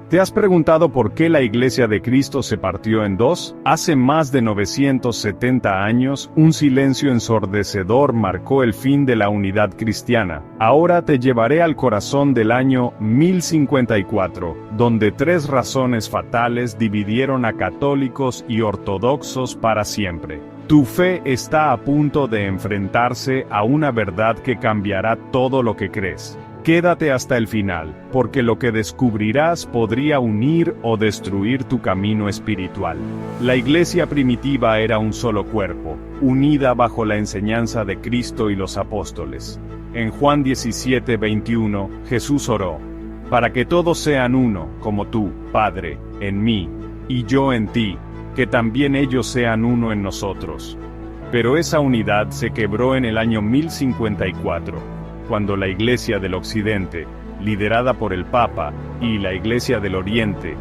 ¿Te has preguntado por qué la Iglesia de Cristo se partió en dos? Hace más de 970 años, un silencio ensordecedor marcó el fin de la unidad cristiana. Ahora te llevaré al corazón del año 1054, donde tres razones fatales dividieron a católicos y ortodoxos para siempre. Tu fe está a punto de enfrentarse a una verdad que cambiará todo lo que crees. Quédate hasta el final, porque lo que descubrirás podría unir o destruir tu camino espiritual. La iglesia primitiva era un solo cuerpo, unida bajo la enseñanza de Cristo y los apóstoles. En Juan 17:21, Jesús oró: para que todos sean uno, como tú, Padre, en mí, y yo en ti, que también ellos sean uno en nosotros. Pero esa unidad se quebró en el año 1054. Cuando la Iglesia del Occidente, liderada por el Papa, y la Iglesia del Oriente,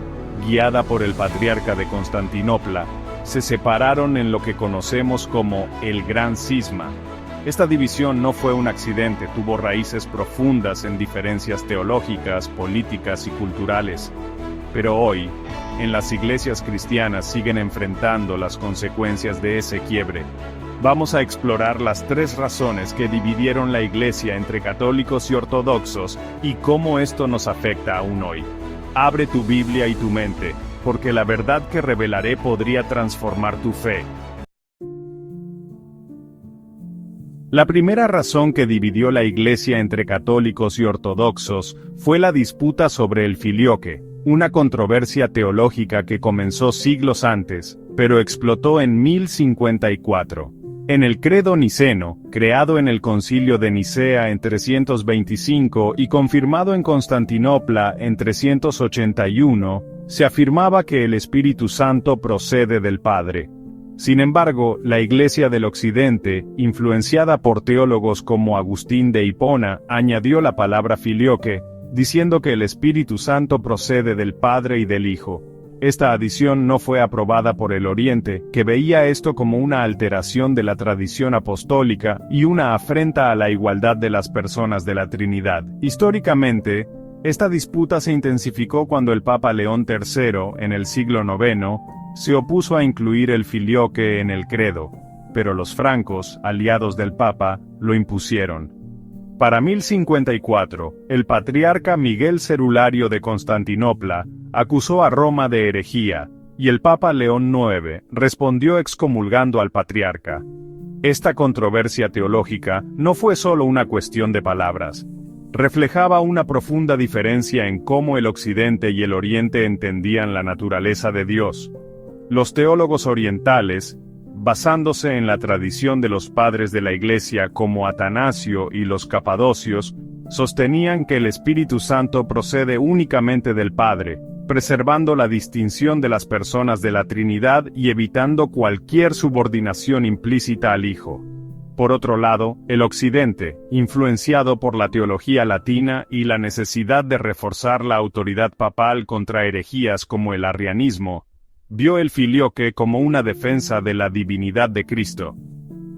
guiada por el Patriarca de Constantinopla, se separaron en lo que conocemos como el Gran Cisma. Esta división no fue un accidente, tuvo raíces profundas en diferencias teológicas, políticas y culturales. Pero hoy, en las iglesias cristianas siguen enfrentando las consecuencias de ese quiebre. Vamos a explorar las tres razones que dividieron la iglesia entre católicos y ortodoxos y cómo esto nos afecta aún hoy. Abre tu Biblia y tu mente, porque la verdad que revelaré podría transformar tu fe. La primera razón que dividió la iglesia entre católicos y ortodoxos fue la disputa sobre el filioque, una controversia teológica que comenzó siglos antes, pero explotó en 1054. En el credo niceno, creado en el Concilio de Nicea en 325 y confirmado en Constantinopla en 381, se afirmaba que el Espíritu Santo procede del Padre. Sin embargo, la Iglesia del Occidente, influenciada por teólogos como Agustín de Hipona, añadió la palabra filioque, diciendo que el Espíritu Santo procede del Padre y del Hijo. Esta adición no fue aprobada por el Oriente, que veía esto como una alteración de la tradición apostólica y una afrenta a la igualdad de las personas de la Trinidad. Históricamente, esta disputa se intensificó cuando el Papa León III, en el siglo IX, se opuso a incluir el filioque en el credo, pero los francos, aliados del Papa, lo impusieron. Para 1054, el patriarca Miguel Cerulario de Constantinopla acusó a Roma de herejía, y el Papa León IX respondió excomulgando al patriarca. Esta controversia teológica no fue solo una cuestión de palabras. Reflejaba una profunda diferencia en cómo el Occidente y el Oriente entendían la naturaleza de Dios. Los teólogos orientales, basándose en la tradición de los padres de la Iglesia como Atanasio y los Capadocios, sostenían que el Espíritu Santo procede únicamente del Padre, preservando la distinción de las personas de la Trinidad y evitando cualquier subordinación implícita al Hijo. Por otro lado, el Occidente, influenciado por la teología latina y la necesidad de reforzar la autoridad papal contra herejías como el arrianismo, vio el filioque como una defensa de la divinidad de Cristo.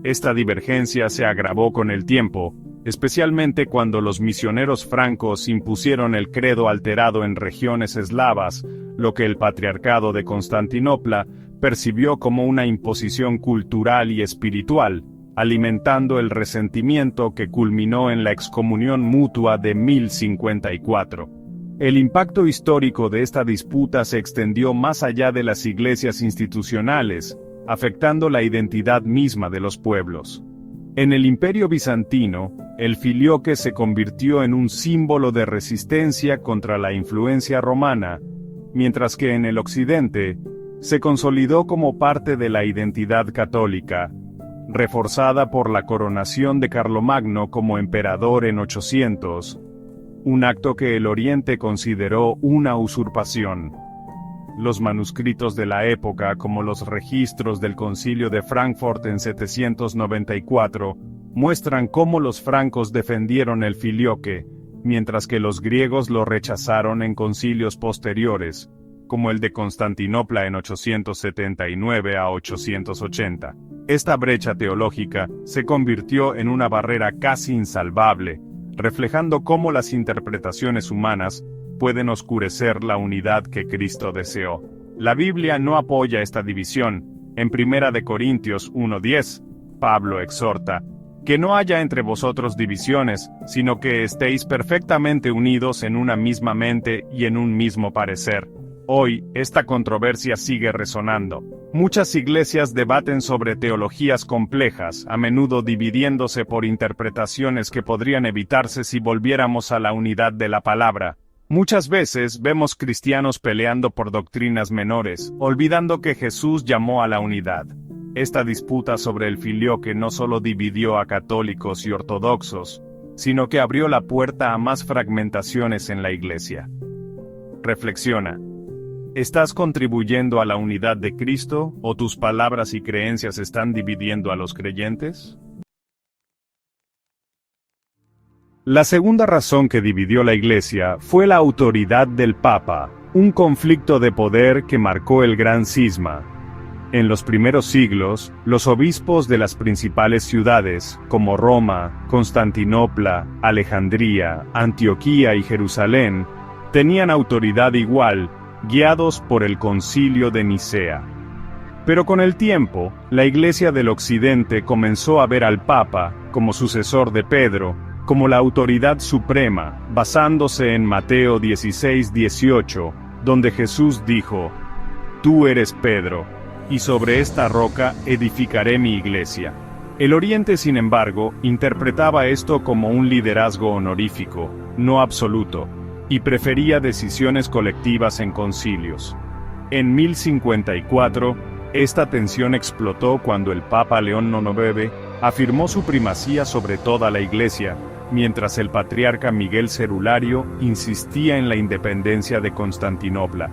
Esta divergencia se agravó con el tiempo, especialmente cuando los misioneros francos impusieron el credo alterado en regiones eslavas, lo que el Patriarcado de Constantinopla percibió como una imposición cultural y espiritual, alimentando el resentimiento que culminó en la excomunión mutua de 1054. El impacto histórico de esta disputa se extendió más allá de las iglesias institucionales, afectando la identidad misma de los pueblos. En el Imperio bizantino, el filioque se convirtió en un símbolo de resistencia contra la influencia romana, mientras que en el Occidente, se consolidó como parte de la identidad católica, reforzada por la coronación de Carlomagno como emperador en 800, un acto que el Oriente consideró una usurpación. Los manuscritos de la época, como los registros del Concilio de Frankfurt en 794, muestran cómo los francos defendieron el filioque, mientras que los griegos lo rechazaron en concilios posteriores, como el de Constantinopla en 879 a 880. Esta brecha teológica se convirtió en una barrera casi insalvable, reflejando cómo las interpretaciones humanas pueden oscurecer la unidad que Cristo deseó. La Biblia no apoya esta división. En 1 Corintios 1:10, Pablo exhorta: que no haya entre vosotros divisiones, sino que estéis perfectamente unidos en una misma mente y en un mismo parecer. Hoy, esta controversia sigue resonando. Muchas iglesias debaten sobre teologías complejas, a menudo dividiéndose por interpretaciones que podrían evitarse si volviéramos a la unidad de la palabra. Muchas veces vemos cristianos peleando por doctrinas menores, olvidando que Jesús llamó a la unidad. Esta disputa sobre el filioque no solo dividió a católicos y ortodoxos, sino que abrió la puerta a más fragmentaciones en la iglesia. Reflexiona. ¿Estás contribuyendo a la unidad de Cristo, o tus palabras y creencias están dividiendo a los creyentes? La segunda razón que dividió la Iglesia fue la autoridad del Papa, un conflicto de poder que marcó el Gran Cisma. En los primeros siglos, los obispos de las principales ciudades, como Roma, Constantinopla, Alejandría, Antioquía y Jerusalén, tenían autoridad igual, guiados por el Concilio de Nicea. Pero con el tiempo, la Iglesia del Occidente comenzó a ver al Papa, como sucesor de Pedro, como la autoridad suprema, basándose en Mateo 16:18, donde Jesús dijo: «Tú eres Pedro, y sobre esta roca edificaré mi iglesia». El Oriente, sin embargo, interpretaba esto como un liderazgo honorífico, no absoluto, y prefería decisiones colectivas en concilios. En 1054, esta tensión explotó cuando el Papa León IX afirmó su primacía sobre toda la Iglesia, mientras el patriarca Miguel Cerulario insistía en la independencia de Constantinopla.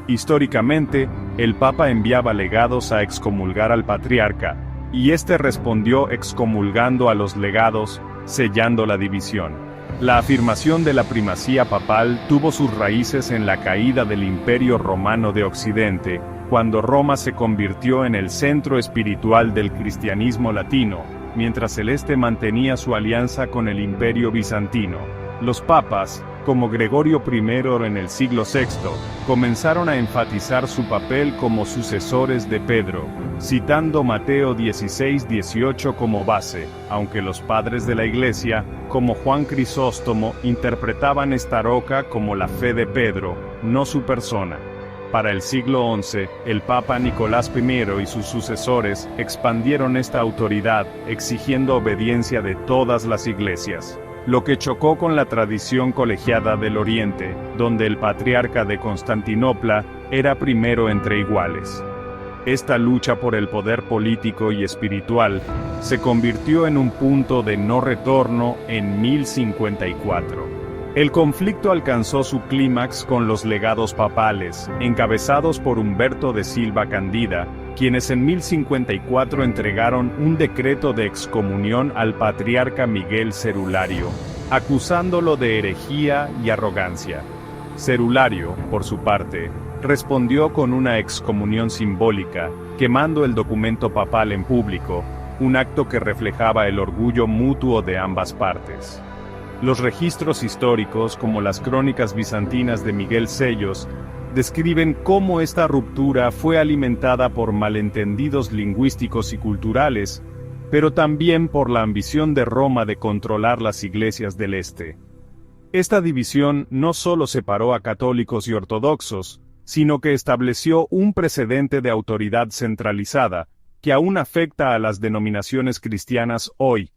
Históricamente, el Papa enviaba legados a excomulgar al patriarca, y éste respondió excomulgando a los legados, sellando la división. La afirmación de la primacía papal tuvo sus raíces en la caída del Imperio Romano de Occidente, cuando Roma se convirtió en el centro espiritual del cristianismo latino, mientras el Este mantenía su alianza con el Imperio Bizantino. Los papas, como Gregorio I en el siglo VI, comenzaron a enfatizar su papel como sucesores de Pedro, citando Mateo 16:18 como base, aunque los padres de la Iglesia, como Juan Crisóstomo, interpretaban esta roca como la fe de Pedro, no su persona. Para el siglo XI, el Papa Nicolás I y sus sucesores expandieron esta autoridad, exigiendo obediencia de todas las iglesias, lo que chocó con la tradición colegiada del Oriente, donde el patriarca de Constantinopla era primero entre iguales. Esta lucha por el poder político y espiritual se convirtió en un punto de no retorno en 1054. El conflicto alcanzó su clímax con los legados papales, encabezados por Humberto de Silva Candida, quienes en 1054 entregaron un decreto de excomunión al patriarca Miguel Cerulario, acusándolo de herejía y arrogancia. Cerulario, por su parte, respondió con una excomunión simbólica, quemando el documento papal en público, un acto que reflejaba el orgullo mutuo de ambas partes. Los registros históricos, como las crónicas bizantinas de Miguel Sellos, describen cómo esta ruptura fue alimentada por malentendidos lingüísticos y culturales, pero también por la ambición de Roma de controlar las iglesias del Este. Esta división no solo separó a católicos y ortodoxos, sino que estableció un precedente de autoridad centralizada, que aún afecta a las denominaciones cristianas hoy.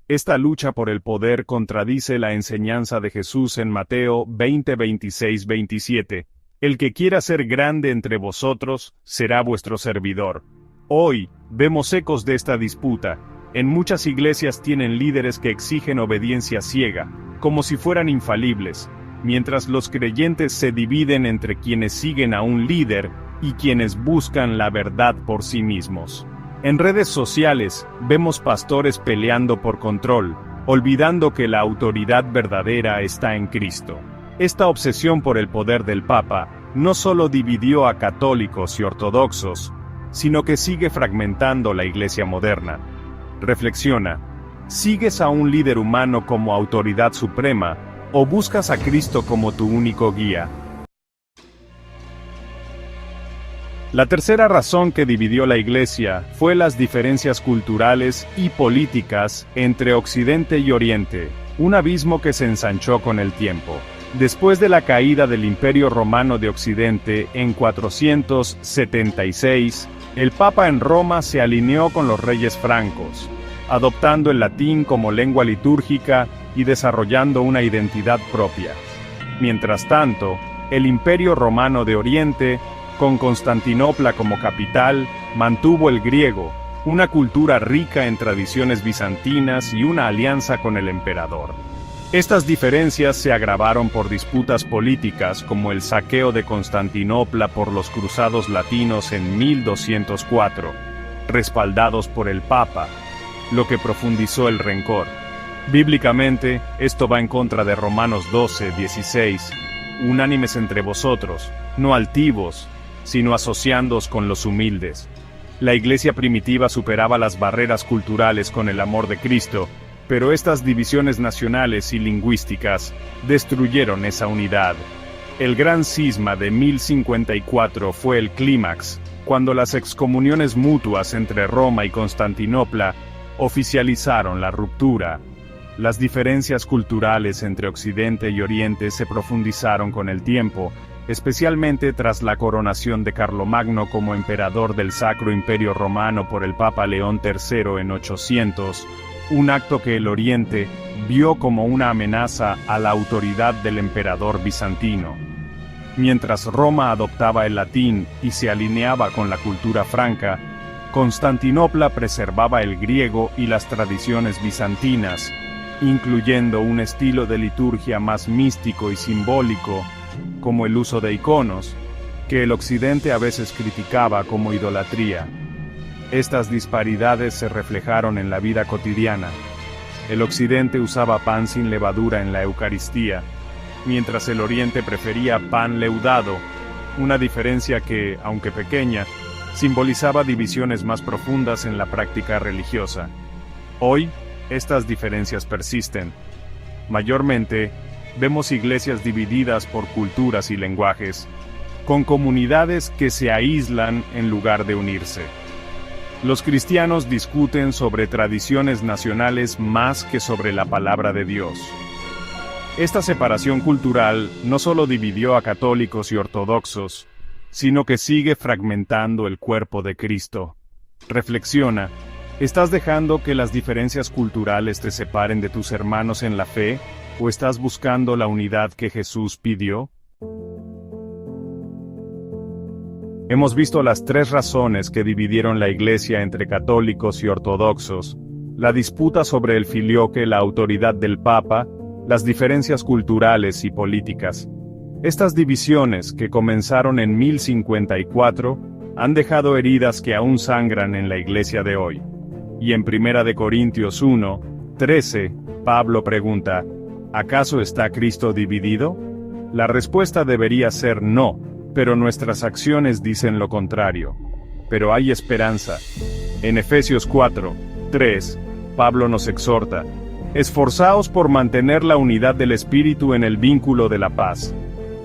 Esta lucha por el poder contradice la enseñanza de Jesús en Mateo 20:26-27. El que quiera ser grande entre vosotros, será vuestro servidor. Hoy, vemos ecos de esta disputa. En muchas iglesias tienen líderes que exigen obediencia ciega, como si fueran infalibles, mientras los creyentes se dividen entre quienes siguen a un líder y quienes buscan la verdad por sí mismos. En redes sociales, vemos pastores peleando por control, olvidando que la autoridad verdadera está en Cristo. Esta obsesión por el poder del Papa no solo dividió a católicos y ortodoxos, sino que sigue fragmentando la Iglesia moderna. Reflexiona, ¿Sigues a un líder humano como autoridad suprema, o buscas a Cristo como tu único guía? La tercera razón que dividió la Iglesia fue las diferencias culturales y políticas entre Occidente y Oriente, un abismo que se ensanchó con el tiempo. Después de la caída del Imperio Romano de Occidente en 476, el Papa en Roma se alineó con los reyes francos, adoptando el latín como lengua litúrgica y desarrollando una identidad propia. Mientras tanto, el Imperio Romano de Oriente, con Constantinopla como capital, mantuvo el griego, una cultura rica en tradiciones bizantinas y una alianza con el emperador. Estas diferencias se agravaron por disputas políticas como el saqueo de Constantinopla por los cruzados latinos en 1204, respaldados por el Papa, lo que profundizó el rencor. Bíblicamente, esto va en contra de Romanos 12:16, unánimes entre vosotros, no altivos, sino asociándoos con los humildes. La Iglesia primitiva superaba las barreras culturales con el amor de Cristo, pero estas divisiones nacionales y lingüísticas destruyeron esa unidad. El gran cisma de 1054 fue el clímax, cuando las excomuniones mutuas entre Roma y Constantinopla oficializaron la ruptura. Las diferencias culturales entre Occidente y Oriente se profundizaron con el tiempo, especialmente tras la coronación de Carlomagno como emperador del Sacro Imperio Romano por el Papa León III en 800, un acto que el Oriente vio como una amenaza a la autoridad del emperador bizantino. Mientras Roma adoptaba el latín y se alineaba con la cultura franca, Constantinopla preservaba el griego y las tradiciones bizantinas, incluyendo un estilo de liturgia más místico y simbólico, como el uso de iconos, que el Occidente a veces criticaba como idolatría. Estas disparidades se reflejaron en la vida cotidiana. El Occidente usaba pan sin levadura en la Eucaristía, mientras el Oriente prefería pan leudado, una diferencia que, aunque pequeña, simbolizaba divisiones más profundas en la práctica religiosa. Hoy, estas diferencias persisten. Mayormente, vemos iglesias divididas por culturas y lenguajes, con comunidades que se aíslan en lugar de unirse. Los cristianos discuten sobre tradiciones nacionales más que sobre la palabra de Dios. Esta separación cultural no solo dividió a católicos y ortodoxos, sino que sigue fragmentando el cuerpo de Cristo. Reflexiona, ¿estás dejando que las diferencias culturales te separen de tus hermanos en la fe, o estás buscando la unidad que Jesús pidió? Hemos visto las tres razones que dividieron la Iglesia entre católicos y ortodoxos: la disputa sobre el filioque, la autoridad del Papa, las diferencias culturales y políticas. Estas divisiones, que comenzaron en 1054, han dejado heridas que aún sangran en la Iglesia de hoy. Y en 1 Corintios 1:13, Pablo pregunta, ¿acaso está Cristo dividido? La respuesta debería ser no, pero nuestras acciones dicen lo contrario. Pero hay esperanza. En Efesios 4:3, Pablo nos exhorta, esforzaos por mantener la unidad del Espíritu en el vínculo de la paz.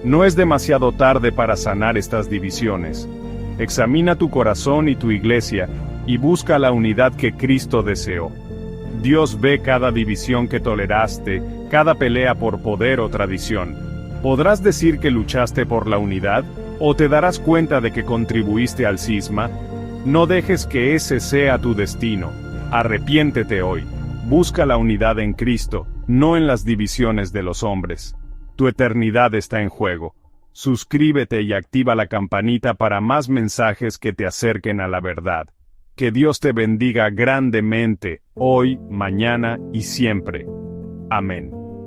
No es demasiado tarde para sanar estas divisiones. Examina tu corazón y tu iglesia, y busca la unidad que Cristo deseó. Dios ve cada división que toleraste, cada pelea por poder o tradición. ¿Podrás decir que luchaste por la unidad, o te darás cuenta de que contribuiste al cisma? No dejes que ese sea tu destino. Arrepiéntete hoy. Busca la unidad en Cristo, no en las divisiones de los hombres. Tu eternidad está en juego. Suscríbete y activa la campanita para más mensajes que te acerquen a la verdad. Que Dios te bendiga grandemente, hoy, mañana y siempre. Amén.